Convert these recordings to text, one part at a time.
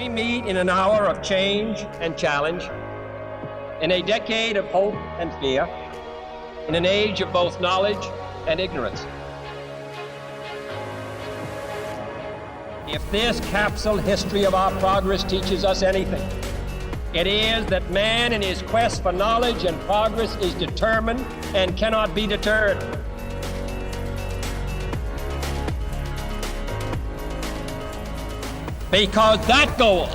we meet in an hour of change and challenge, in a decade of hope and fear, in an age of both knowledge and ignorance. If this capsule history of our progress teaches us anything, it is that man in his quest for knowledge and progress is determined and cannot be deterred. Because that goal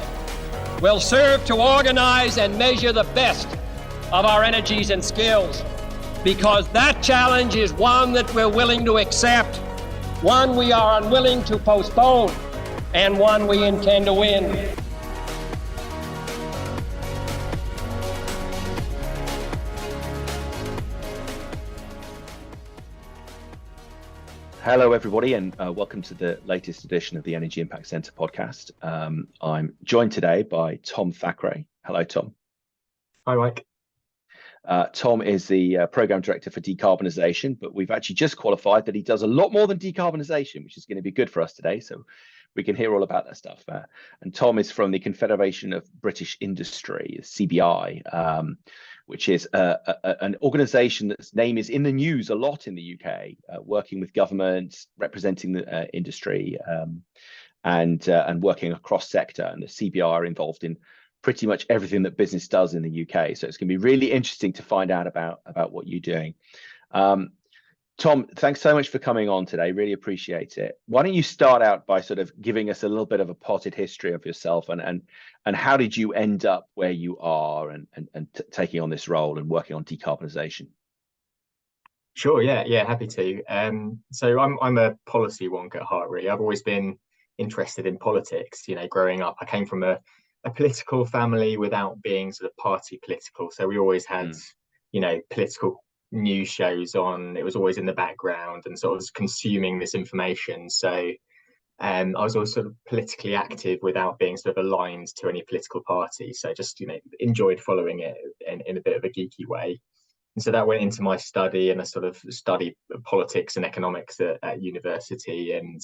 will serve to organize and measure the best of our energies and skills. Because that challenge is one that we're willing to accept, one we are unwilling to postpone, and one we intend to win. Hello, everybody, and welcome to the latest edition of the Energy Impact Centre podcast. I'm joined today by Tom Thackray. Hello, Tom. Hi, Mike. Tom is the Programme Director for Decarbonisation, but we've actually just qualified that he does a lot more than decarbonisation, which is going to be good for us today, so we can hear all about that stuff. And Tom is from the Confederation of British Industry, CBI, which is an organisation that's name is in the news a lot in the UK, working with governments, representing the industry, and working across sector. And the CBI are involved in pretty much everything that business does in the UK. So it's going to be really interesting to find out about what you're doing. Tom, thanks so much for coming on today. Really appreciate it. Why don't you start out by sort of giving us a little bit of a potted history of yourself and how did you end up where you are and taking on this role and working on decarbonisation? Sure, yeah, happy to. So I'm a policy wonk at heart, really. I've always been interested in politics. You know, growing up, I came from a political family without being sort of party political. So we always had, political news shows on. It was always in the background and sort of consuming this information. So I was always sort of politically active without being sort of aligned to any political party. So just, enjoyed following it in a bit of a geeky way. And so that went into my study, and I sort of studied politics and economics at university, and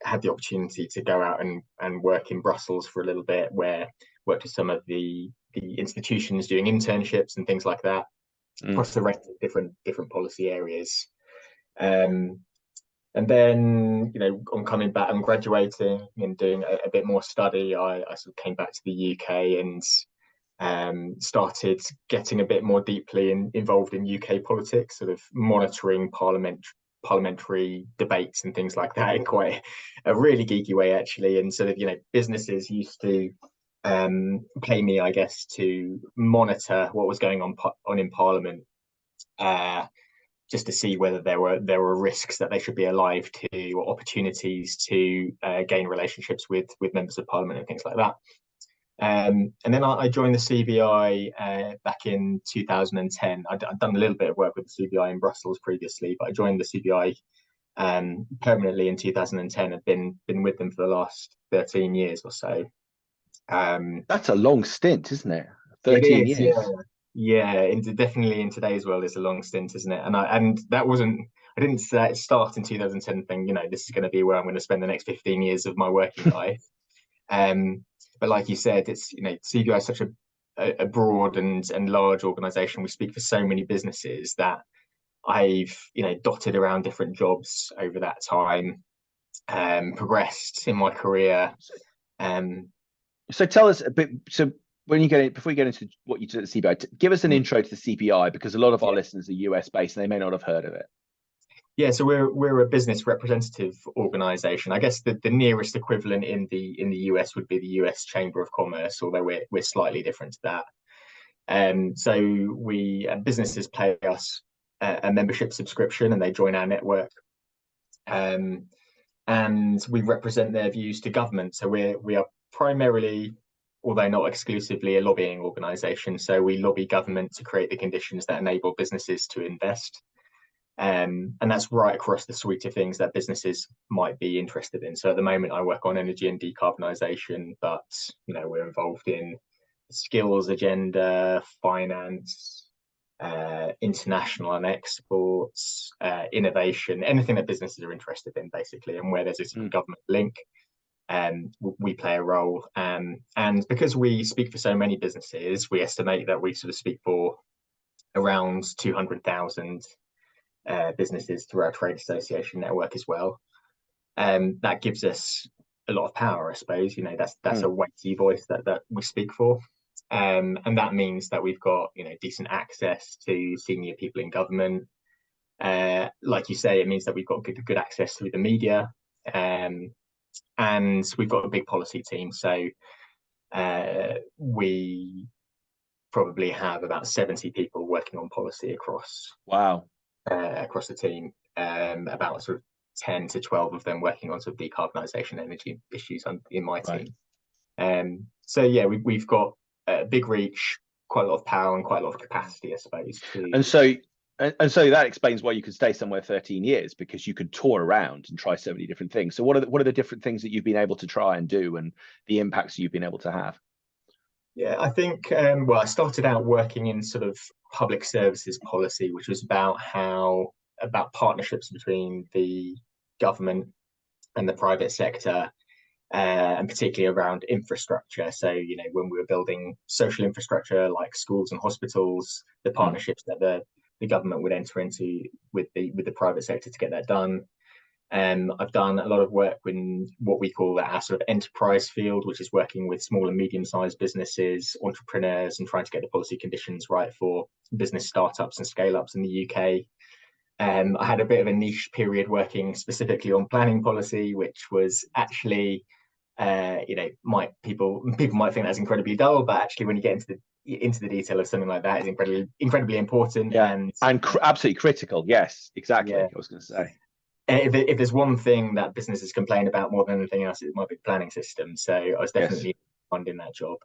had the opportunity to go out and work in Brussels for a little bit, where I worked with some of the institutions doing internships and things like that, across a range of different policy areas. And then, on coming back and graduating and doing a bit more study, I sort of came back to the UK and started getting a bit more deeply involved in UK politics, sort of monitoring parliamentary debates and things like that in quite a really geeky way, actually. And sort of, businesses used to pay me, I guess, to monitor what was going on in Parliament, just to see whether there were risks that they should be alive to, or opportunities to gain relationships with members of Parliament and things like that. And then I joined the CBI back in 2010. I'd done a little bit of work with the CBI in Brussels previously, but I joined the CBI permanently in 2010. I've been with them for the last 13 years or so. That's a long stint, isn't it? 13 years. Yeah, definitely in today's world, it's a long stint, isn't it? And I didn't start in 2010 thinking, this is going to be where I'm going to spend the next 15 years of my working life. But like you said, it's, CBI is such a broad and large organization. We speak for so many businesses that I've, dotted around different jobs over that time, progressed in my career. So tell us a bit. So before you get into what you do at the CBI, give us an intro to the CBI, because a lot of our listeners are US based and they may not have heard of it. Yeah, so we're a business representative organization. I guess the nearest equivalent in the US would be the US Chamber of Commerce, although we're slightly different to that. So businesses pay us a membership subscription, and they join our network. And we represent their views to government. So we are primarily, although not exclusively, a lobbying organization. So we lobby government to create the conditions that enable businesses to invest. And that's right across the suite of things that businesses might be interested in. So at the moment, I work on energy and decarbonisation, but we're involved in skills agenda, finance, international and exports, innovation, anything that businesses are interested in, basically, and where there's a sort of government link. we play a role. And because we speak for so many businesses, we estimate that we sort of speak for around 200,000 businesses through our trade association network as well. That gives us a lot of power, I suppose. That's a weighty voice that we speak for. And that means that we've got decent access to senior people in government. Like you say, it means that we've got good access through the media, and we've got a big policy team. So we probably have about 70 people working on policy across the team. About sort of 10 to 12 of them working on sort of decarbonisation energy issues in my team. So yeah, we've got a big reach, quite a lot of power, and quite a lot of capacity, I suppose. And so that explains why you could stay somewhere 13 years, because you could tour around and try so many different things. So what are the different things that you've been able to try and do, and the impacts you've been able to have? Yeah, I think I started out working in sort of public services policy, which was about partnerships between the government and the private sector, and particularly around infrastructure. So, when we were building social infrastructure like schools and hospitals, the partnerships that the government would enter into with the private sector to get that done. I've done a lot of work in what we call our sort of enterprise field, which is working with small and medium-sized businesses, entrepreneurs, and trying to get the policy conditions right for business startups and scale-ups in the UK. I had a bit of a niche period working specifically on planning policy, which was actually, people might think that's incredibly dull, but actually, when you get into the detail of something like that, is incredibly important. Yeah, and absolutely critical. Yes, exactly. Yeah. I was going to say. If there's one thing that businesses complain about more than anything else, it might be the planning system. So I was definitely finding that job.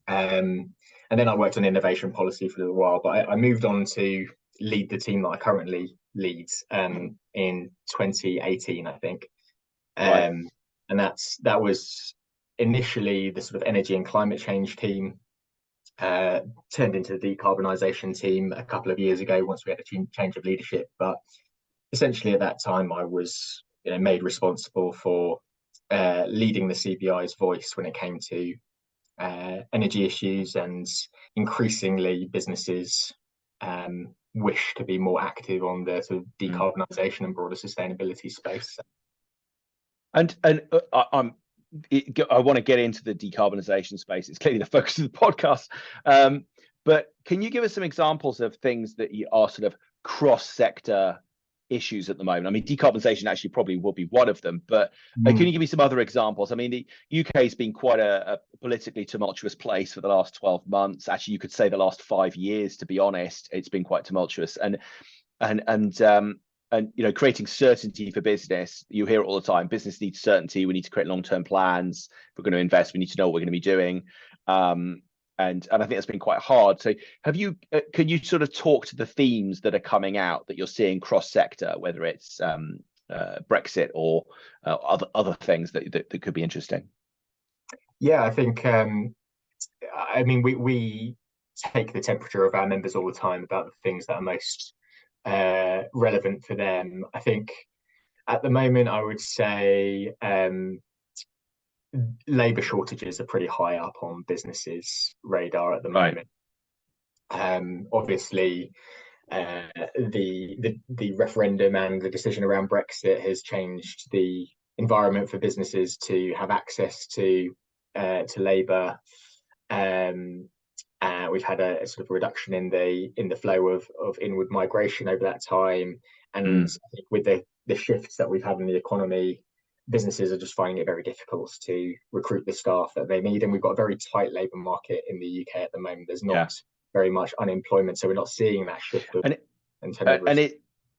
And then I worked on innovation policy for a little while, but I moved on to lead the team that I currently lead in 2018, I think. And that was initially the sort of energy and climate change team, turned into the decarbonisation team a couple of years ago once we had a change of leadership. But essentially at that time I was made responsible for leading the CBI's voice when it came to energy issues, and increasingly businesses wish to be more active on the sort of decarbonisation and broader sustainability space. And I want to get into the decarbonisation space. It's clearly the focus of the podcast. But can you give us some examples of things that are sort of cross-sector issues at the moment? I mean, decarbonisation actually probably will be one of them, but can you give me some other examples? I mean, the UK has been quite a politically tumultuous place for the last 12 months. Actually, you could say the last 5 years, to be honest. It's been quite tumultuous, and creating certainty for business. You hear it all the time. Business needs certainty. We need to create long-term plans. If we're going to invest, we need to know what we're going to be doing. And I think that's been quite hard. So can you sort of talk to the themes that are coming out that you're seeing cross-sector, whether it's Brexit or other things that could be interesting? Yeah, I think, we take the temperature of our members all the time about the things that are most relevant for them. I think at the moment, I would say labour shortages are pretty high up on businesses' radar at the moment. Obviously, the referendum and the decision around Brexit has changed the environment for businesses to have access to labour. We've had a sort of reduction in the flow of inward migration over that time, and I think with the shifts that we've had in the economy, businesses are just finding it very difficult to recruit the staff that they need, and we've got a very tight labour market in the UK at the moment. There's not very much unemployment, so we're not seeing that shift of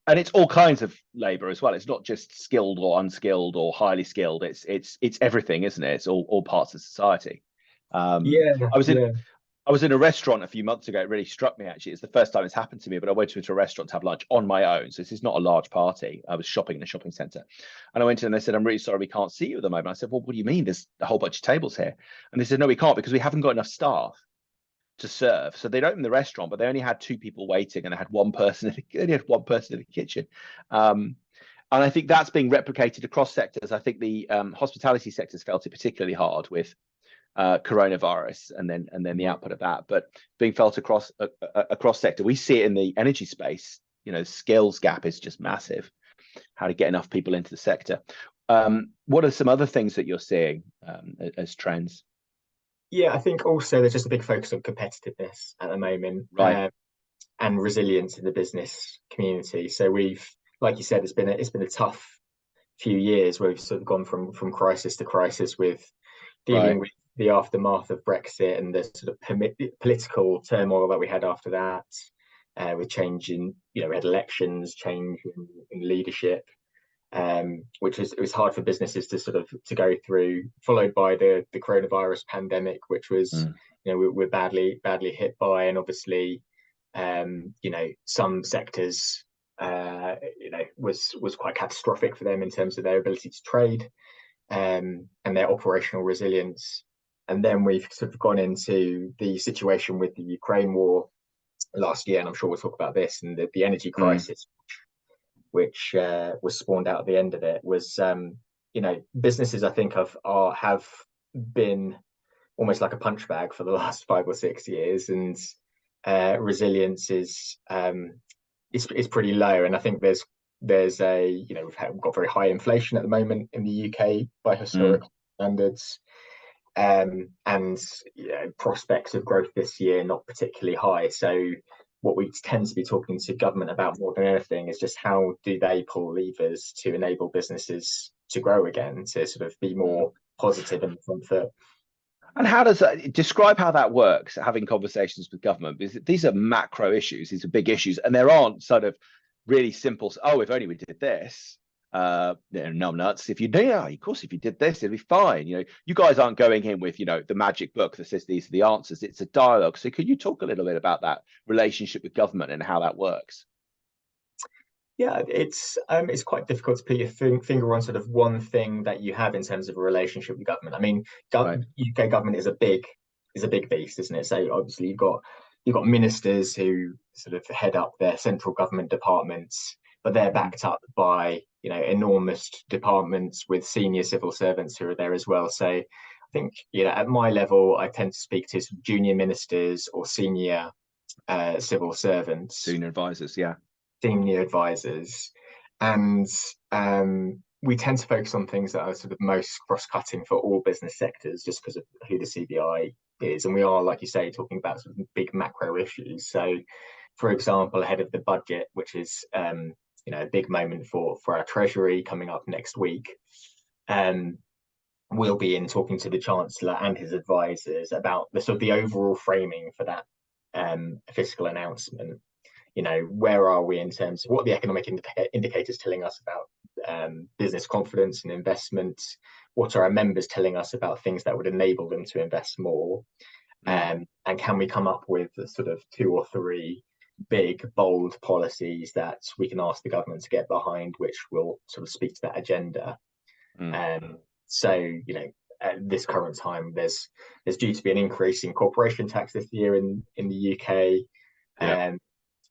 and it's all kinds of labour as well. It's not just skilled or unskilled or highly skilled. It's everything, isn't it? It's all parts of society. I was in a restaurant a few months ago. It really struck me, actually. It's the first time it's happened to me, but I went to a restaurant to have lunch on my own. So this is not a large party. I was shopping in a shopping centre. And I went in and they said, "I'm really sorry, we can't see you at the moment." I said, "Well, what do you mean? There's a whole bunch of tables here." And they said, "No, we can't because we haven't got enough staff to serve." So they'd opened the restaurant, but they only had 2 people waiting, and they had one person in the kitchen. And I think that's being replicated across sectors. I think the hospitality sectors felt it particularly hard with coronavirus, and then the output of that, but being felt across sector. We see it in the energy space. Skills gap is just massive. How to get enough people into the sector. What are some other things that you're seeing as trends? Yeah, I think also there's just a big focus on competitiveness at the moment, right, and resilience in the business community. So we've, like you said, it's been a tough few years where we've sort of gone from crisis to crisis with dealing with the aftermath of Brexit and the sort of political turmoil that we had after that, with change in, we had elections, change in leadership, which it was hard for businesses to sort of to go through, followed by the coronavirus pandemic, which was, we're badly hit by, and obviously, some sectors, was quite catastrophic for them in terms of their ability to trade, and their operational resilience. And then we've sort of gone into the situation with the Ukraine war last year, and I'm sure we'll talk about this, and the energy crisis, which was spawned out at the end of it, was, businesses I think have been almost like a punch bag for the last 5 or 6 years, and resilience is pretty low. And I think there's we've got very high inflation at the moment in the UK by historic standards, and prospects of growth this year not particularly high. So what we tend to be talking to government about more than anything is just how do they pull levers to enable businesses to grow again, to sort of be more positive and front foot. And how does that describe how that works, having conversations with government? Because these are macro issues, these are big issues, and there aren't sort of really simple, if only we did this, numbnuts. If you do, of course, if you did this, it'd be fine. You guys aren't going in with, the magic book that says these are the answers. It's a dialogue. So could you talk a little bit about that relationship with government and how that works? Yeah, it's quite difficult to put your finger on sort of one thing that you have in terms of a relationship with government. I mean, UK government is a big beast, isn't it? So obviously you've got ministers who sort of head up their central government departments, but they're backed up by enormous departments with senior civil servants who are there as well. So I think at my level, I tend to speak to some junior ministers or senior civil servants, senior advisors, and we tend to focus on things that are sort of most cross-cutting for all business sectors, just because of who the CBI is, and we are, like you say, talking about sort of big macro issues. So, for example, ahead of the budget, which is a big moment for our Treasury coming up next week, we'll be in talking to the Chancellor and his advisors about the sort of the overall framing for that fiscal announcement. Where are we in terms of what the economic indicators telling us about business confidence and investment? What are our members telling us about things that would enable them to invest more? And can we come up with sort of 2 or 3 big, bold policies that we can ask the government to get behind, which will sort of speak to that agenda? So, at this current time, there's due to be an increase in corporation tax this year in the UK,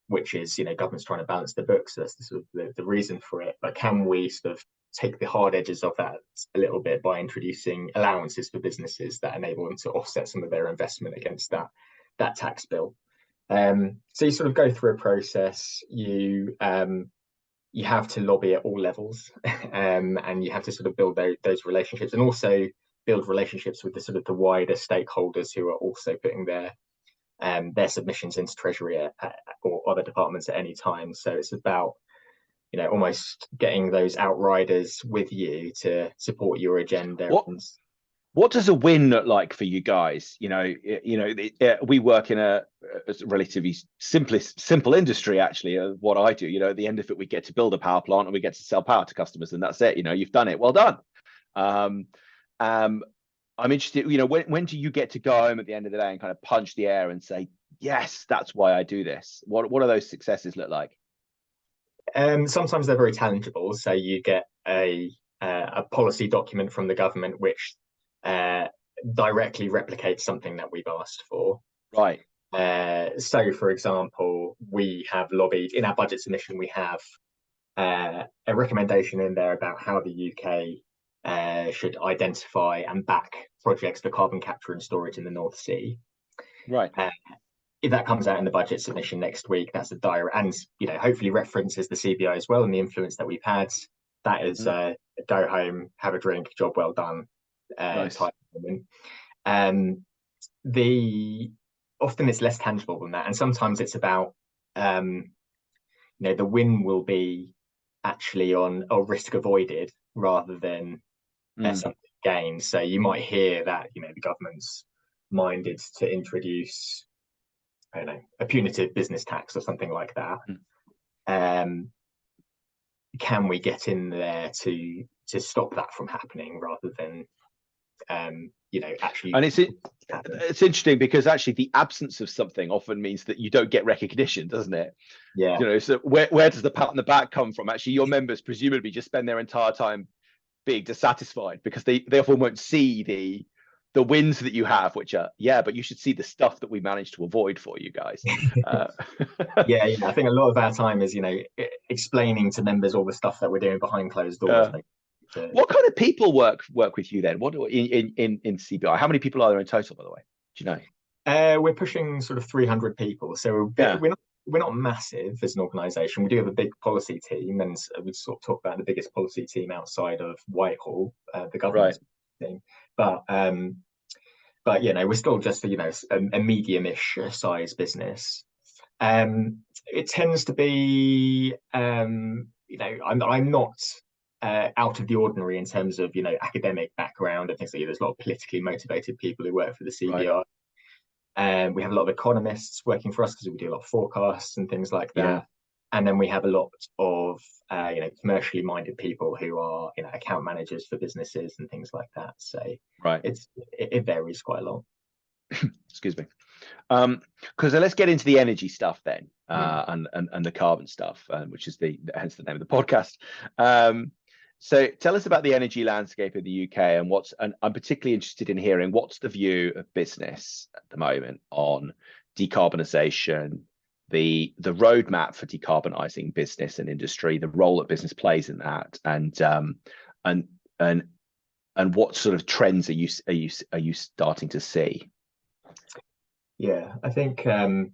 which is, government's trying to balance the books. So that's the sort of the reason for it. But can we sort of take the hard edges of that a little bit by introducing allowances for businesses that enable them to offset some of their investment against that tax bill? So you sort of go through a process. You have to lobby at all levels, and you have to sort of build those relationships, and also build relationships with the sort of the wider stakeholders who are also putting their submissions into Treasury or other departments at any time. So it's about almost getting those outriders with you to support your agenda. What does a win look like for you guys? We work in a relatively simple industry, actually. What I do, at the end of it, we get to build a power plant and we get to sell power to customers, and that's it. You've done it. Well done. I'm interested, when do you get to go home at the end of the day and kind of punch the air and say, yes, that's why I do this? What do those successes look like? Sometimes they're very tangible. So you get a policy document from the government which directly replicates something that we've asked for. Right. So, for example, we have lobbied in our budget submission. We have a recommendation in there about how the UK should identify and back projects for carbon capture and storage in the North Sea. Right. If that comes out in the budget submission next week, that's a direct, and hopefully references the CBI as well and the influence that we've had. That is go home, have a drink, job well done Nice. type moment. Often it's less tangible than that, and sometimes it's about the win will be actually on risk avoided rather than something gained. So you might hear that the government's minded to introduce, I don't know, a punitive business tax or something like that. Can we get in there to stop that from happening rather than actually? And it's interesting because actually the absence of something often means that you don't get recognition, doesn't it? Yeah. So where does the pat on the back come from? Actually, your members presumably just spend their entire time being dissatisfied because they often won't see the wins that you have, which are but you should see the stuff that we managed to avoid for you guys. Yeah, I think a lot of our time is explaining to members all the stuff that we're doing behind closed doors. What kind of people work with you then? What in CBI? How many people are there in total, by the way? Do you know? We're pushing sort of 300 people, so we're not massive as an organisation. We do have a big policy team, and we sort of talk about the biggest policy team outside of Whitehall, the government team. But we're still just a medium-ish size business. It tends to be I'm not out of the ordinary in terms of academic background and things like that. There's a lot of politically motivated people who work for the CBI. We have a lot of economists working for us because we do a lot of forecasts and things like that. And then we have a lot of commercially minded people who are account managers for businesses and things like that. So it varies quite a lot. Excuse me. Because let's get into the energy stuff then, and the carbon stuff, which is hence the name of the podcast. So tell us about the energy landscape in the UK and I'm particularly interested in hearing what's the view of business at the moment on decarbonisation, the roadmap for decarbonising business and industry, the role that business plays in that, and what sort of trends are you starting to see? Yeah, I think I'll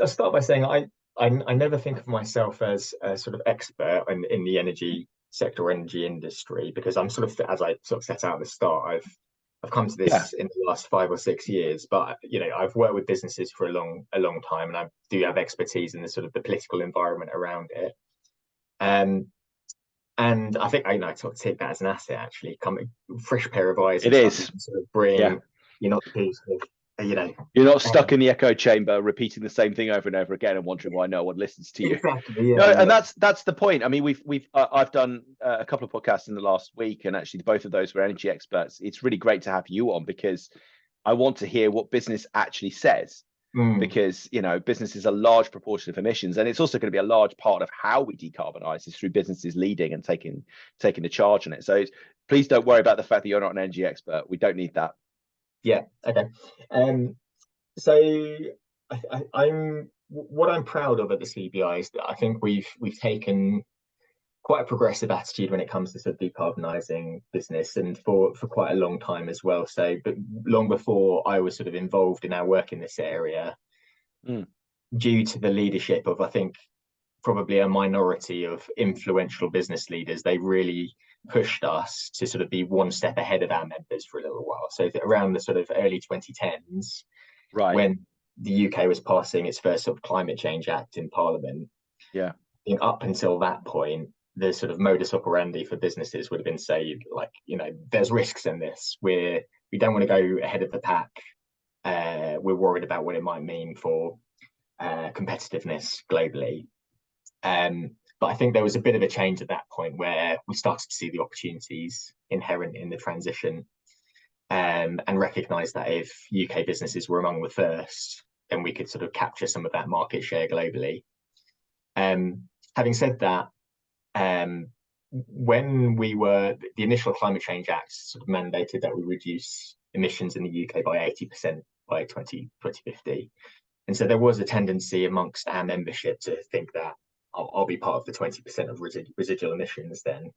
start by saying I never think of myself as a sort of expert in the energy sector or energy industry, because I'm sort of, as I sort of set out at the start, I've come to this in the last 5 or 6 years, but I've worked with businesses for a long time, and I do have expertise in the sort of the political environment around it. And I think I sort of take that as an asset, actually. Come a fresh pair of eyes. It is sort of bring. You're not you're not stuck in the echo chamber repeating the same thing over and over again and wondering why no one listens to you. Exactly. And that's the point. I mean, I've done a couple of podcasts in the last week, and actually both of those were energy experts. It's really great to have you on because I want to hear what business actually says, because business is a large proportion of emissions, and it's also going to be a large part of how we decarbonize is through businesses leading and taking the charge on it. So please don't worry about the fact that you're not an energy expert. We don't need that. Yeah. Okay. So what I'm proud of at the CBI is that I think we've taken quite a progressive attitude when it comes to sort of decarbonising business, and for quite a long time as well. So, but long before I was sort of involved in our work in this area, due to the leadership of, I think, probably a minority of influential business leaders, they really pushed us to sort of be one step ahead of our members for a little while. So around the sort of early 2010s, when the UK was passing its first sort of climate change act in Parliament, I think up until that point, the sort of modus operandi for businesses would have been say, like, there's risks in this. We don't want to go ahead of the pack. We're worried about what it might mean for competitiveness globally. But I think there was a bit of a change at that point where we started to see the opportunities inherent in the transition, and recognise that if UK businesses were among the first, then we could sort of capture some of that market share globally. Having said that, when the initial Climate Change Act sort of mandated that we reduce emissions in the UK by 80% by 2050. And so there was a tendency amongst our membership to think that I'll be part of the 20% of residual emissions then.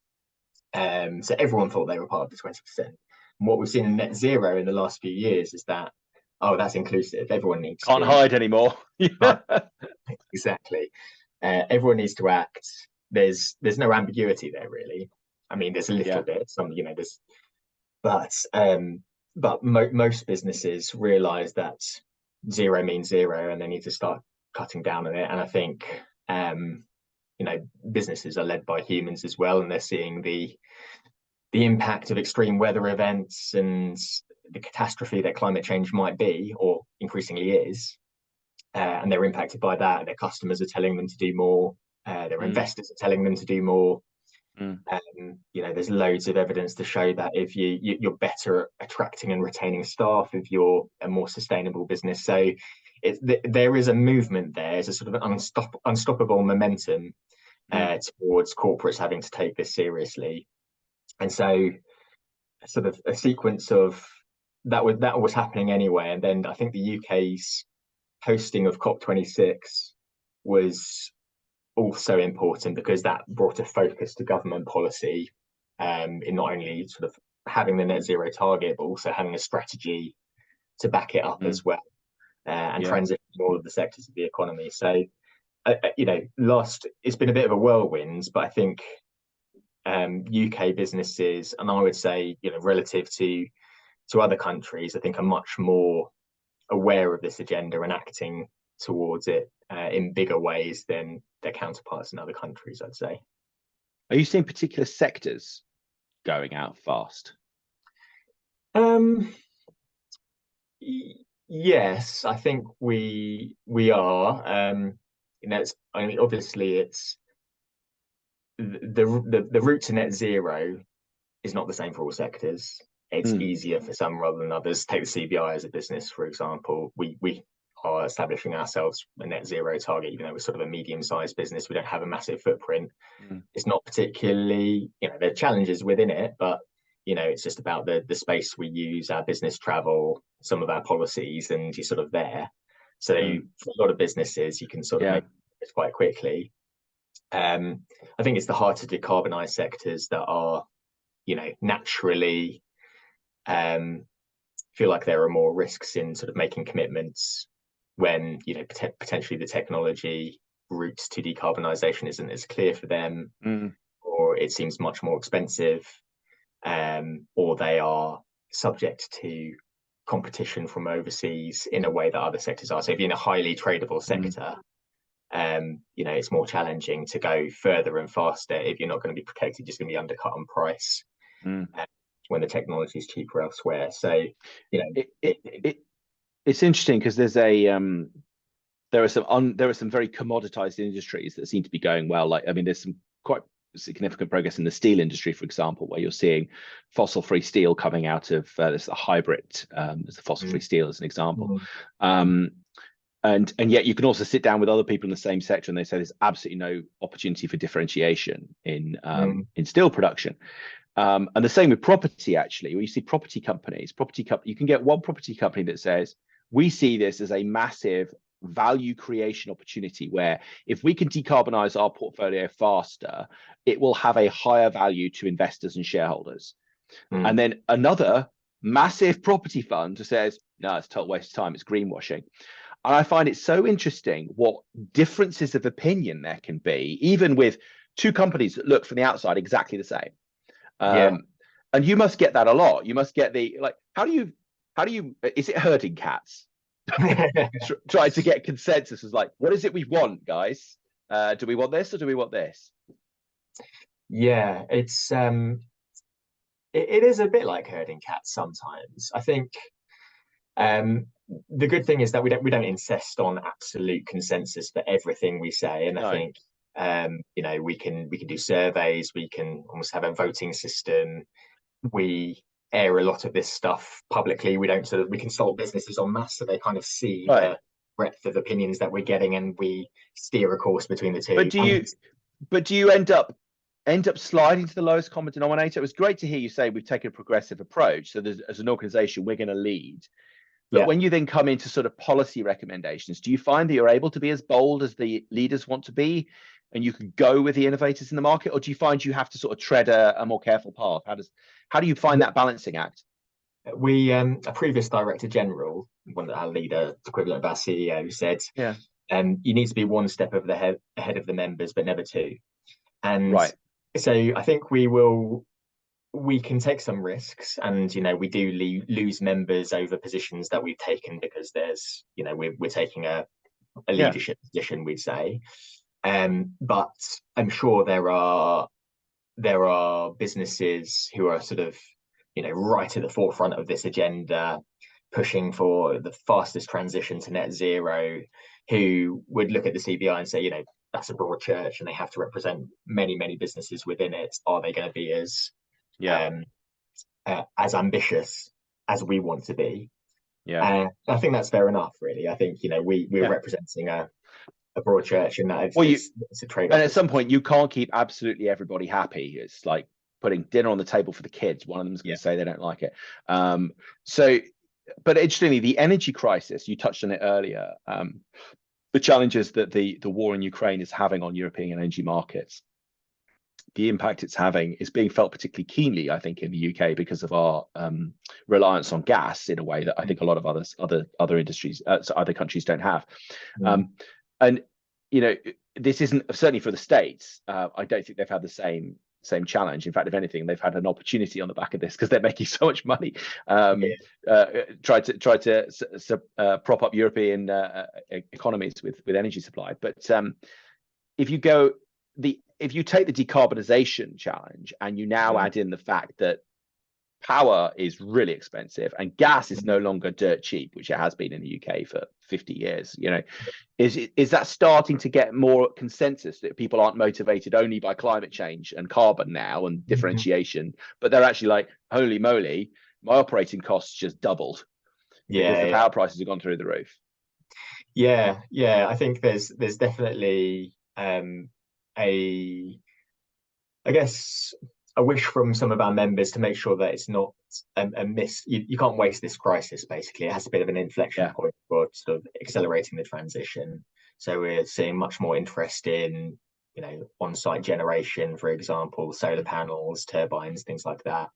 So everyone thought they were part of the 20%. And what we've seen in net zero in the last few years is that, oh, that's inclusive. Everyone needs Can't hide anymore. Exactly. Everyone needs to act. There's no ambiguity there, really. I mean, there's a little bit, some, there's, but most businesses realize that zero means zero and they need to start cutting down on it. And I think, businesses are led by humans as well, and they're seeing the impact of extreme weather events and the catastrophe that climate change might be, or increasingly is. And they're impacted by that. Their customers are telling them to do more. Their investors are telling them to do more. There's loads of evidence to show that if you're better at attracting and retaining staff, if you're a more sustainable business. So there is a movement there. There's a sort of an unstoppable momentum towards corporates having to take this seriously. And so sort of a sequence of that was happening anyway. And then I think the UK's hosting of COP26 was also important because that brought a focus to government policy in not only sort of having the net zero target, but also having a strategy to back it up as well, and transition all of the sectors of the economy. So, it's been a bit of a whirlwind, but I think UK businesses, and I would say, relative to other countries, I think are much more aware of this agenda and acting towards it in bigger ways than their counterparts in other countries, I'd say. Are you seeing particular sectors going out fast? Yes, I think we are. Obviously it's the route to net zero is not the same for all sectors. It's easier for some rather than others. Take the CBI as a business, for example. We are establishing ourselves a net zero target, even though we're sort of a medium-sized business. We don't have a massive footprint. It's not particularly, there are challenges within it, but it's just about the space we use, our business travel, some of our policies, and you're sort of there. So for a lot of businesses, you can sort of make it quite quickly. I think it's the hard to decarbonize sectors that are, naturally feel like there are more risks in sort of making commitments when, potentially the technology route to decarbonisation isn't as clear for them, or it seems much more expensive, or they are subject to competition from overseas in a way that other sectors are. So if you're in a highly tradable sector, it's more challenging to go further and faster if you're not going to be protected, just going to be undercut on price when the technology is cheaper elsewhere. So it's interesting because there's there are some very commoditized industries that seem to be going well. There's some quite significant progress in the steel industry, for example, where you're seeing fossil-free steel coming out of this hybrid as a fossil-free steel as an example. And yet you can also sit down with other people in the same sector and they say there's absolutely no opportunity for differentiation in steel production. And the same with property, actually, where you see property companies, you can get one property company that says, we see this as a massive value creation opportunity where if we can decarbonize our portfolio faster, it will have a higher value to investors and shareholders. And then another massive property fund says, no, it's a total waste of time, it's greenwashing. And I find it so interesting what differences of opinion there can be, even with two companies that look from the outside exactly the same. And you must get that a lot. You must get how do you, is it herding cats? Try to get consensus is what is it we want, guys? Do we want this or do we want this? Yeah, it's it is a bit like herding cats sometimes. I think the good thing is that we don't insist on absolute consensus for everything we say, and I think we can do surveys, we can almost have a voting system. We air a lot of this stuff publicly. We consult businesses en masse so they kind of see the breadth of opinions that we're getting, and we steer a course between the two. But do you end up sliding to the lowest common denominator? It was great to hear you say we've taken a progressive approach. So as an organization, we're going to lead. But when you then come into sort of policy recommendations, do you find that you're able to be as bold as the leaders want to be? and you can go with the innovators in the market, or do you find you have to sort of tread a more careful path? How do you find that balancing act? We a previous director general, one of our leader, equivalent of our CEO, said, Yeah. you need to be one step over ahead of the members, but never two. And Right. so I think we can take some risks, and we do lose members over positions that we've taken because there's we're taking a leadership position, we'd say. But I'm sure there are businesses who are sort of right at the forefront of this agenda, pushing for the fastest transition to net zero, who would look at the CBI and say, that's a broad church and they have to represent many, many businesses within it. Are they going to be as ambitious as we want to be? I think that's fair enough, really. I think we're representing a broad church, and that it's a trade-off. And at some point, you can't keep absolutely everybody happy. It's like putting dinner on the table for the kids. One of them's going to say they don't like it. But interestingly, the energy crisis, you touched on it earlier, the challenges that the war in Ukraine is having on European energy markets, the impact it's having is being felt particularly keenly, I think, in the UK because of our reliance on gas in a way that I think a lot of other industries, other countries don't have. And this isn't certainly for the States. I don't think they've had the same challenge. In fact, if anything, they've had an opportunity on the back of this because they're making so much money. Try to prop up European economies with energy supply. But if you take the decarbonisation challenge and you now add in the fact that power is really expensive and gas is no longer dirt cheap, which it has been in the UK for 50 years, is that starting to get more consensus that people aren't motivated only by climate change and carbon now and differentiation, but they're actually like, holy moly, my operating costs just doubled because the power prices have gone through the roof. I think there's definitely a wish from some of our members to make sure that it's not a miss. You can't waste this crisis, basically. It has a bit of an inflection point for sort of accelerating the transition. So we're seeing much more interest in, on-site generation, for example, solar panels, turbines, things like that.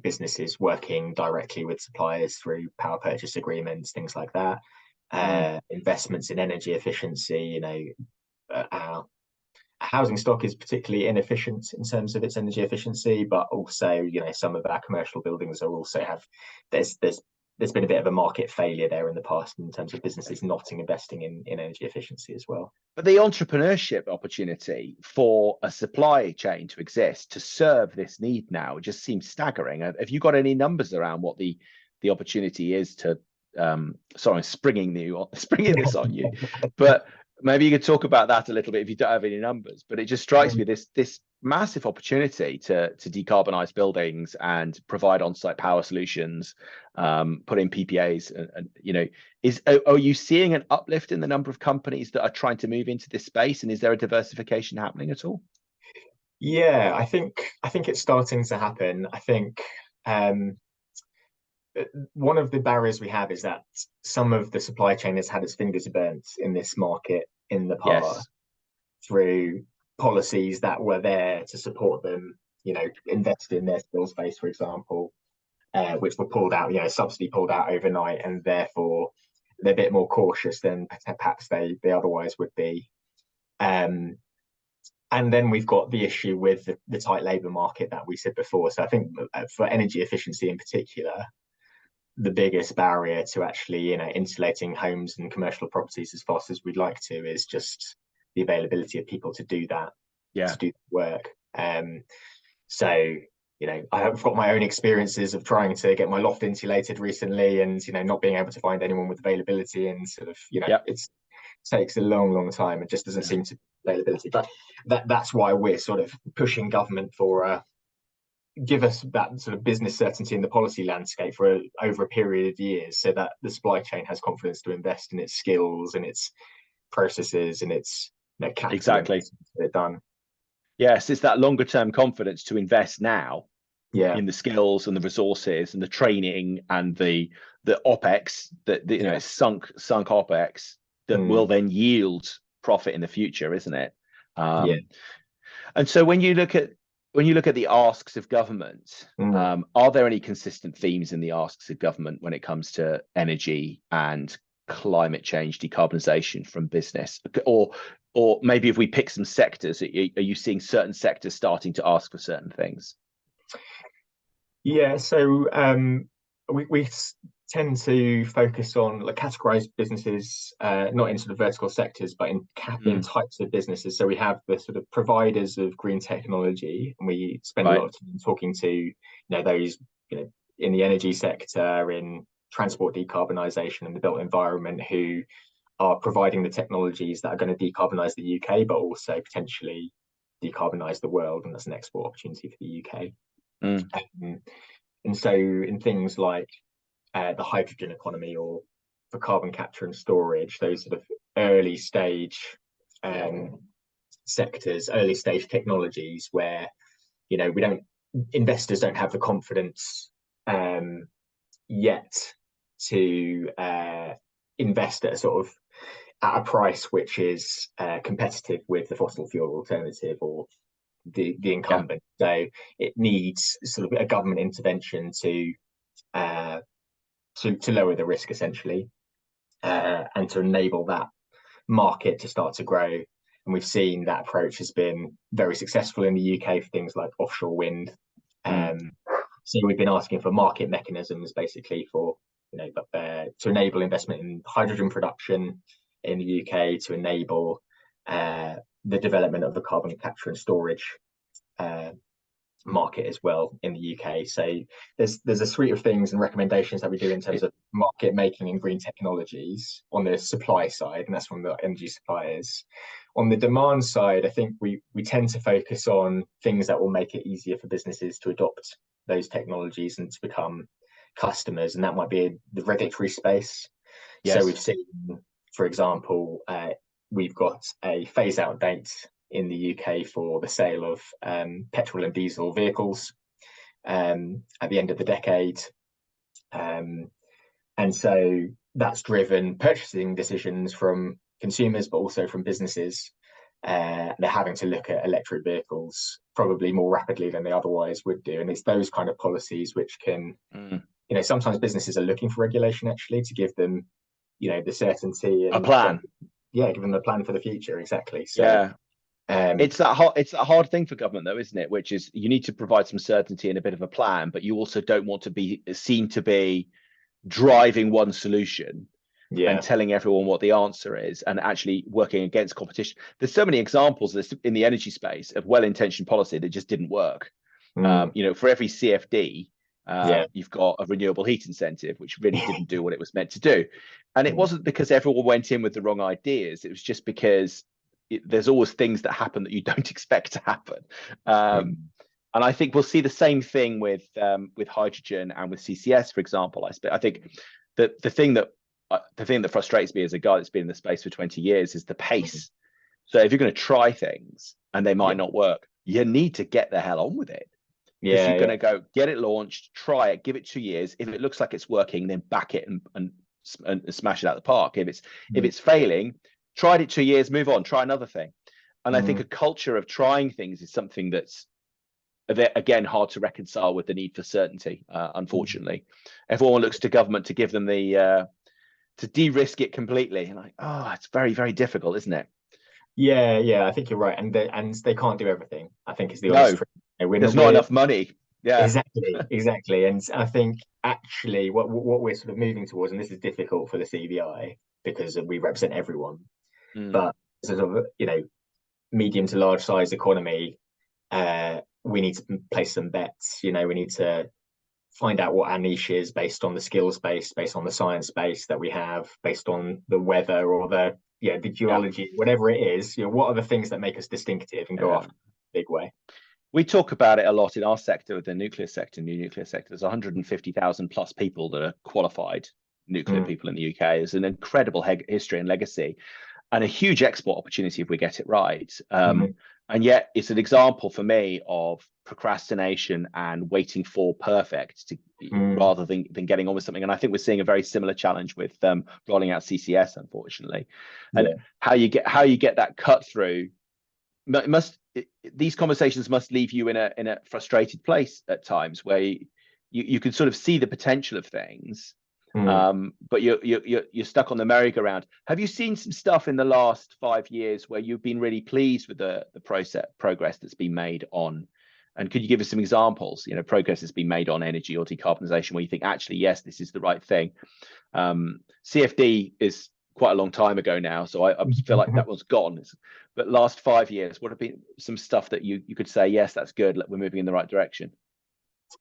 Businesses working directly with suppliers through power purchase agreements, things like that. Investments in energy efficiency, our housing stock is particularly inefficient in terms of its energy efficiency, but also, some of our commercial buildings are also there's been a bit of a market failure there in the past in terms of businesses not investing in energy efficiency as well. But the entrepreneurship opportunity for a supply chain to exist to serve this need now just seems staggering. Have you got any numbers around what the opportunity is to sorry, springing this on you, but maybe you could talk about that a little bit if you don't have any numbers. But it just strikes me this massive opportunity to decarbonize buildings and provide on-site power solutions, put in PPAs, and are you seeing an uplift in the number of companies that are trying to move into this space, and is there a diversification happening at all? I think it's starting to happen. I think one of the barriers we have is that some of the supply chain has had its fingers burnt in this market in the past through policies that were there to support them, invest in their skills base, for example, which were pulled out, subsidy pulled out overnight, and therefore they're a bit more cautious than perhaps they otherwise would be. And then we've got the issue with the tight labour market that we said before. So I think for energy efficiency in particular, the biggest barrier to actually, insulating homes and commercial properties as fast as we'd like to is just the availability of people to do that, to do the work. So, I've got my own experiences of trying to get my loft insulated recently and, not being able to find anyone with availability and sort of, it takes a long, long time. It just doesn't seem to be availability. But that's why we're sort of pushing government for give us that sort of business certainty in the policy landscape for over a period of years, so that the supply chain has confidence to invest in its skills and its processes and its capital. Exactly. Done. Yes, it's that longer term confidence to invest now in the skills and the resources and the training and the OPEX that sunk OPEX that will then yield profit in the future, isn't it? Yeah. And so when you look at the asks of government, are there any consistent themes in the asks of government when it comes to energy and climate change, decarbonisation from business? Or maybe if we pick some sectors, are you seeing certain sectors starting to ask for certain things? Yeah, so we tend to focus on, like, categorize businesses not in sort of vertical sectors, but in types of businesses. So we have the sort of providers of green technology, and we spend a lot of time talking to those in the energy sector, in transport decarbonisation and the built environment, who are providing the technologies that are going to decarbonise the UK, but also potentially decarbonise the world, and that's an export opportunity for the UK. And so in things like the hydrogen economy, or for carbon capture and storage, those sort of early stage sectors, early stage technologies, where investors don't have the confidence yet to invest at a price which is competitive with the fossil fuel alternative or the incumbent. So it needs sort of a government intervention to lower the risk, essentially, and to enable that market to start to grow. And we've seen that approach has been very successful in the UK for things like offshore wind. So we've been asking for market mechanisms, basically, for to enable investment in hydrogen production in the UK, to enable the development of the carbon capture and storage market as well in the UK. So there's a suite of things and recommendations that we do in terms of market making and green technologies on the supply side, and that's from the energy suppliers. On the demand side, I think we tend to focus on things that will make it easier for businesses to adopt those technologies and to become customers, and that might be the regulatory space. So we've seen, for example, we've got a phase out date in the UK for the sale of petrol and diesel vehicles at the end of the decade. And so that's driven purchasing decisions from consumers, but also from businesses. They're having to look at electric vehicles probably more rapidly than they otherwise would do. And it's those kind of policies which can, sometimes businesses are looking for regulation, actually, to give them, the certainty and a plan. Give them a plan for the future. Exactly. So it's that hard thing for government, though, isn't it? Which is, you need to provide some certainty and a bit of a plan, but you also don't want to be seen to be driving one solution and telling everyone what the answer is, and actually working against competition. There's so many examples in the energy space of well-intentioned policy that just didn't work. For every CFD, you've got a renewable heat incentive, which really didn't do what it was meant to do. And it wasn't because everyone went in with the wrong ideas. It was just because there's always things that happen that you don't expect to happen. And I think we'll see the same thing with hydrogen and with CCS, for example. I think that the thing that frustrates me as a guy that's been in the space for 20 years is the pace. So if you're going to try things and they might not work, you need to get the hell on with it. Because you're going to go get it launched, try it, give it 2 years. If it looks like it's working, then back it and smash it out of the park. If it's failing, tried it 2 years, move on, try another thing. And I think a culture of trying things is something that's, again, hard to reconcile with the need for certainty. Unfortunately, everyone looks to government to give them the to de-risk it completely, and it's very, very difficult, isn't it? Yeah, I think you're right, and they can't do everything, I think, is the honest truth. There's not enough money. Exactly. And I think actually what we're sort of moving towards, and this is difficult for the CBI because we represent everyone, but sort of medium to large size economy, we need to place some bets. We need to find out what our niche is based on the skills base, based on the science base that we have, based on the weather or the geology, whatever it is. What are the things that make us distinctive and go off in a big way? We talk about it a lot in our sector, the nuclear sector, new nuclear sector. There's 150,000 plus people that are qualified nuclear people in the UK. There's an incredible history and legacy, and a huge export opportunity if we get it right. And And yet it's an example for me of procrastination and waiting for perfect to rather than getting on with something. And I think we're seeing a very similar challenge with rolling out CCS, unfortunately. And how you get that cut through these conversations must leave you in a frustrated place at times, where you can sort of see the potential of things, but you're stuck on the merry-go-round. Have you seen some stuff in the last 5 years where you've been really pleased with the progress that's been made on? And could you give us some examples, progress that's been made on energy or decarbonisation, where you think, actually, yes, this is the right thing? CFD is quite a long time ago now, so I feel like that one's gone. But last 5 years, what have been some stuff that you could say, yes, that's good, we're moving in the right direction?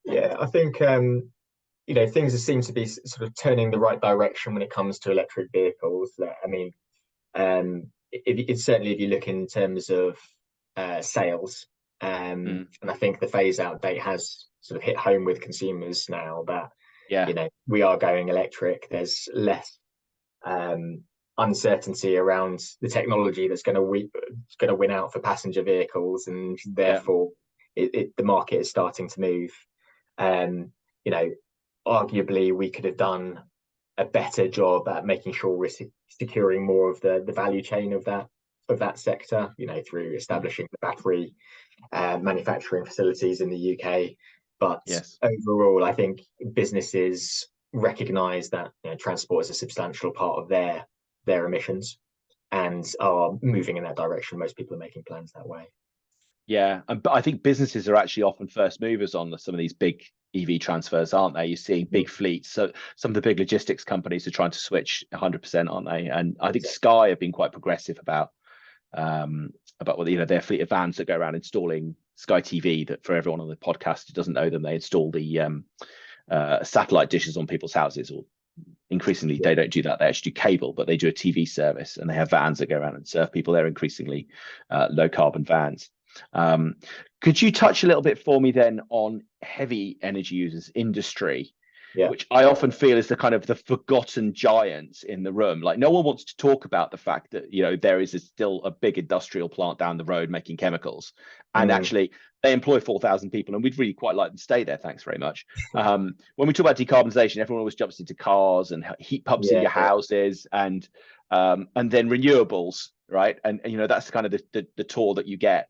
Yeah, I think things seem to be sort of turning the right direction when it comes to electric vehicles. I mean, it's certainly, if you look in terms of sales, and I think the phase out date has sort of hit home with consumers now that we are going electric. There's less uncertainty around the technology that's going to win out for passenger vehicles, and therefore the market is starting to move. Arguably we could have done a better job at making sure we're securing more of the value chain of that sector, through establishing the battery manufacturing facilities in the UK. But overall, I think businesses recognise that transport is a substantial part of their emissions and are moving in that direction. Most people are making plans that way. Yeah, but I think businesses are actually often first movers on some of these big EV transfers, aren't they? You're seeing big fleets. So some of the big logistics companies are trying to switch 100%, aren't they? And I think Sky have been quite progressive about their fleet of vans that go around installing Sky TV. That, for everyone on the podcast who doesn't know them, they install the satellite dishes on people's houses, or increasingly they don't do that, they actually do cable, but they do a TV service, and they have vans that go around and serve people. They're increasingly low carbon vans. Could you touch a little bit for me then on heavy energy users industry, which I often feel is the kind of the forgotten giants in the room? Like, no one wants to talk about the fact that there is still a big industrial plant down the road making chemicals, and actually they employ 4,000 people, and we'd really quite like them to stay there, thanks very much. When we talk about decarbonisation, everyone always jumps into cars and heat pumps in your houses, and then renewables, right? And that's kind of the tour that you get.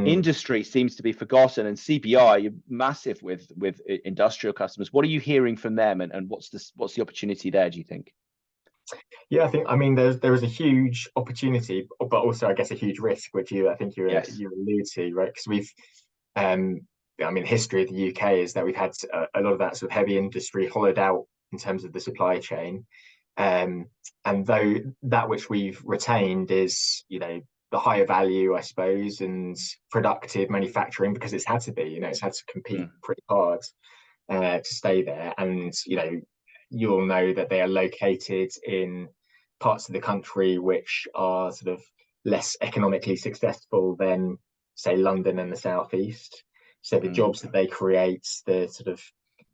Industry seems to be forgotten, and CBI, you're massive with industrial customers. What are you hearing from them, and what's the opportunity there, do you think? Yeah, I mean there is a huge opportunity, but also I guess a huge risk, which you allude to, right? Because we've history of the UK is that we've had a lot of that sort of heavy industry hollowed out in terms of the supply chain, and though that which we've retained is the higher value, I suppose, and productive manufacturing, because it's had to be, it's had to compete pretty hard to stay there. And you'll know that they are located in parts of the country which are sort of less economically successful than, say, London and the southeast. So the jobs that they create, the sort of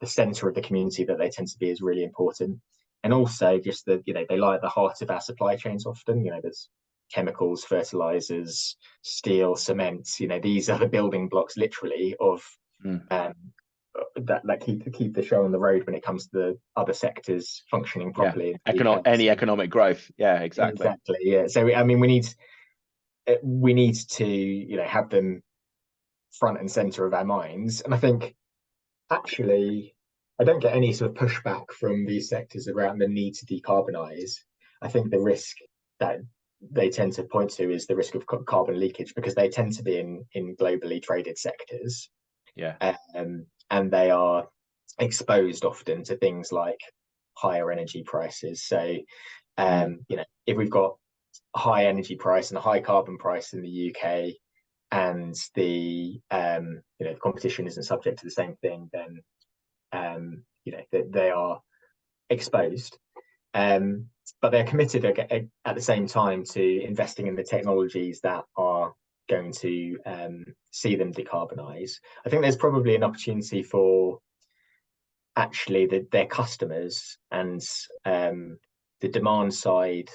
the centre of the community that they tend to be, is really important. And also just that they lie at the heart of our supply chains often. There's chemicals, fertilizers, steel, cement. These are the building blocks, literally, of that keep the show on the road when it comes to the other sectors functioning properly. Any economic growth. Yeah, exactly. Yeah. So we need to have them front and center of our minds. And I think actually I don't get any sort of pushback from these sectors around the need to decarbonize. I think the risk that they tend to point to is the risk of carbon leakage, because they tend to be in globally traded sectors, and they are exposed often to things like higher energy prices. So if we've got a high energy price and a high carbon price in the UK, and the competition isn't subject to the same thing, then they are exposed. But they're committed at the same time to investing in the technologies that are going to see them decarbonize. I think there's probably an opportunity for actually their customers and the demand side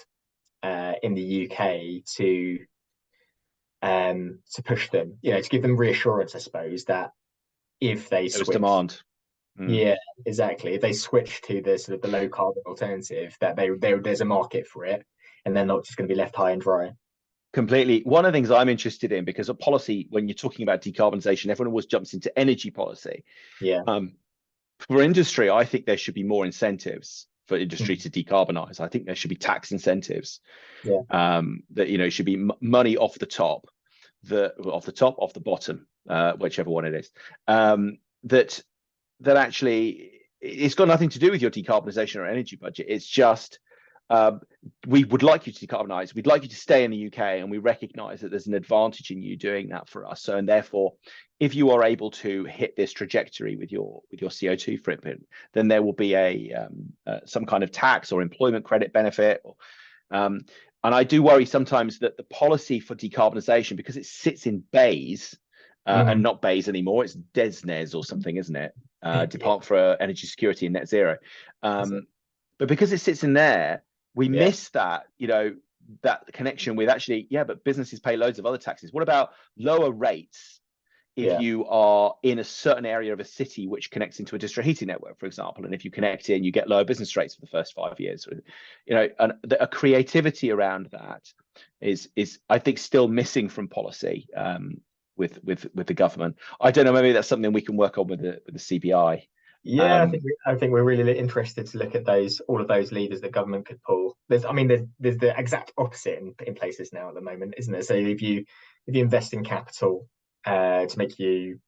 in the UK to to push them, to give them reassurance, I suppose, that if they There was switch, demand. yeah, exactly, if they switch to the sort of the low carbon alternative, that there's a market for it, and they're not just going to be left high and dry. Completely. One of the things I'm interested in, because of policy, when you're talking about decarbonisation, everyone always jumps into energy policy. Yeah. For industry, I think there should be more incentives for industry Mhm. to decarbonize. I think there should be tax incentives. Yeah. That should be money off the top, off the bottom, whichever one it is. That actually it's got nothing to do with your decarbonisation or energy budget. It's just we would like you to decarbonize. We'd like you to stay in the UK, and we recognise that there's an advantage in you doing that for us. So, and therefore, if you are able to hit this trajectory with your CO2 footprint, then there will be some kind of tax or employment credit benefit. And I do worry sometimes that the policy for decarbonisation, because it sits in BEIS and not BEIS anymore, it's DESNES or something, isn't it? Department for Energy Security and Net Zero. But because it sits in there, we miss that, that connection with actually, but businesses pay loads of other taxes. What about lower rates if you are in a certain area of a city which connects into a district heating network, for example? And if you connect in, you get lower business rates for the first 5 years. And a creativity around that is I think still missing from policy with the government. I don't know, maybe that's something we can work on with the CBI. Yeah, I think we're really interested to look at all of those levers that government could pull. There's the exact opposite in places now at the moment, isn't there? So if you invest in capital to make you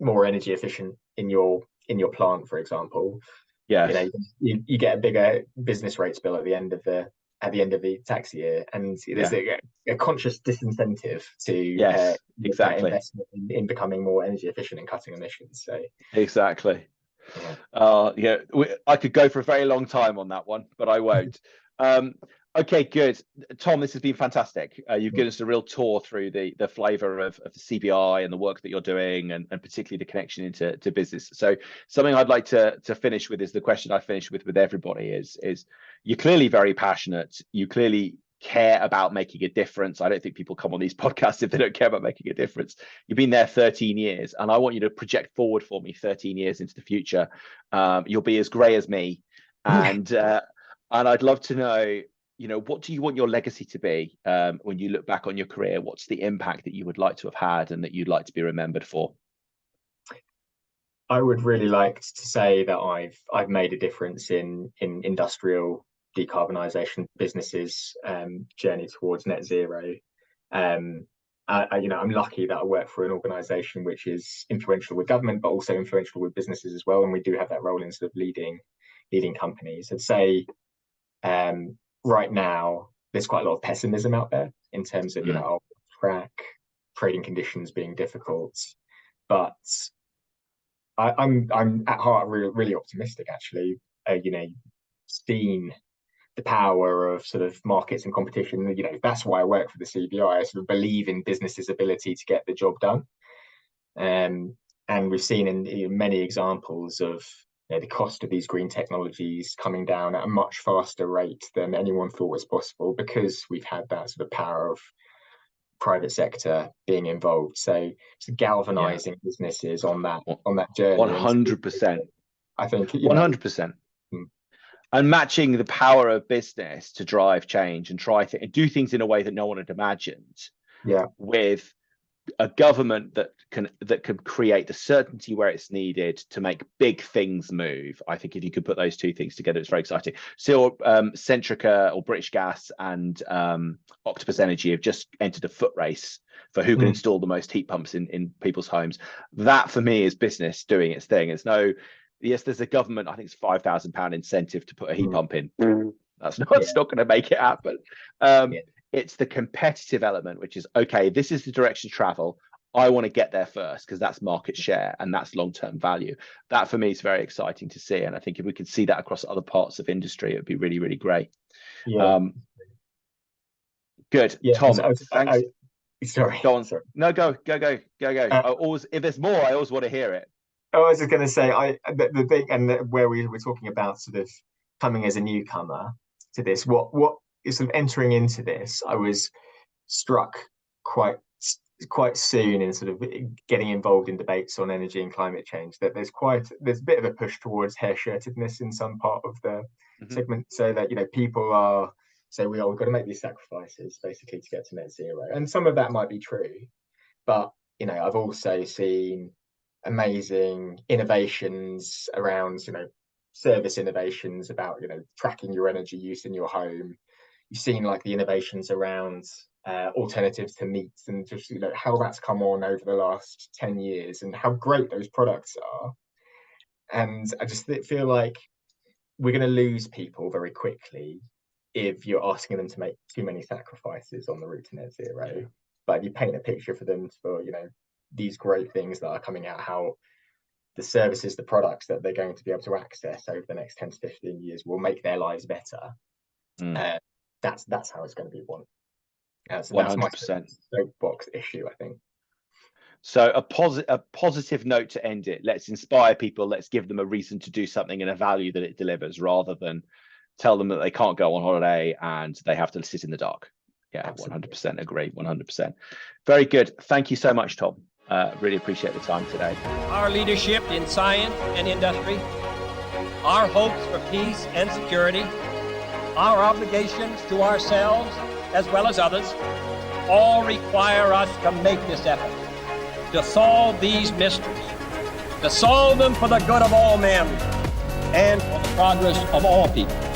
more energy efficient in your plant, for example, you get a bigger business rates bill at the end of the tax year, and there's a conscious disincentive to exactly investment in becoming more energy efficient and cutting emissions. So exactly. I could go for a very long time on that one, but I won't. Okay, good. Tom, this has been fantastic. You've given us a real tour through the flavour of the CBI and the work that you're doing, and particularly the connection into business. So something I'd like to finish with is the question I finish with everybody is you're clearly very passionate. You clearly care about making a difference. I don't think people come on these podcasts if they don't care about making a difference. You've been there 13 years, and I want you to project forward for me 13 years into the future. You'll be as grey as me, and I'd love to know, what do you want your legacy to be when you look back on your career? What's the impact that you would like to have had and that you'd like to be remembered for? I would really like to say that I've made a difference in industrial decarbonisation businesses journey towards net zero. I'm lucky that I work for an organisation which is influential with government, but also influential with businesses as well, and we do have that role in sort of leading companies. I'd say right now there's quite a lot of pessimism out there in terms of track trading conditions being difficult, but I'm at heart really optimistic, actually. Seen the power of sort of markets and competition. That's why I work for the CBI. I sort of believe in businesses' ability to get the job done. And we've seen in many examples of the cost of these green technologies coming down at a much faster rate than anyone thought was possible, because we've had that sort of power of private sector being involved. So galvanizing businesses on that journey. 100%. I think 100%. And matching the power of business to drive change and and do things in a way that no one had imagined. With a government that can create the certainty where it's needed to make big things move. I think if you could put those two things together, it's very exciting. So Centrica or British Gas and Octopus Energy have just entered a foot race for who can install the most heat pumps in people's homes. That for me is business doing its thing. Yes, there's a government, I think it's £5,000 incentive to put a heat pump in. That's not going to make it happen. It's the competitive element, which is, okay, this is the direction to travel. I want to get there first, because that's market share and that's long-term value. That for me is very exciting to see. And I think if we could see that across other parts of industry, it would be really, really great. Good. Tom, thanks. Sorry. Go on. Sorry. No, go. If there's more, I always want to hear it. I was just going to say, the thing, and where we were talking about sort of coming as a newcomer to this, what is sort of entering into this, I was struck quite quite soon in sort of getting involved in debates on energy and climate change, that there's a bit of a push towards hair-shirtedness in some part of the segment, so that people are we've got to make these sacrifices basically to get to net zero, and some of that might be true, but I've also seen amazing innovations around service innovations about tracking your energy use in your home. You've seen like the innovations around alternatives to meat, and just how that's come on over the last 10 years and how great those products are. And I just feel like we're going to lose people very quickly if you're asking them to make too many sacrifices on the route to net zero. Yeah. But if you paint a picture for them for these great things that are coming out, how the services, the products that they're going to be able to access over the next 10 to 15 years will make their lives better. That's how it's going to be won. So 100%. That's my soapbox issue, I think. So a positive note to end it. Let's inspire people. Let's give them a reason to do something and a value that it delivers, rather than tell them that they can't go on holiday and they have to sit in the dark. Yeah, absolutely. 100% agree. 100%. Very good. Thank you so much, Tom. Really appreciate the time today. Our leadership in science and industry, our hopes for peace and security, our obligations to ourselves as well as others, all require us to make this effort, to solve these mysteries, to solve them for the good of all men and for the progress of all people.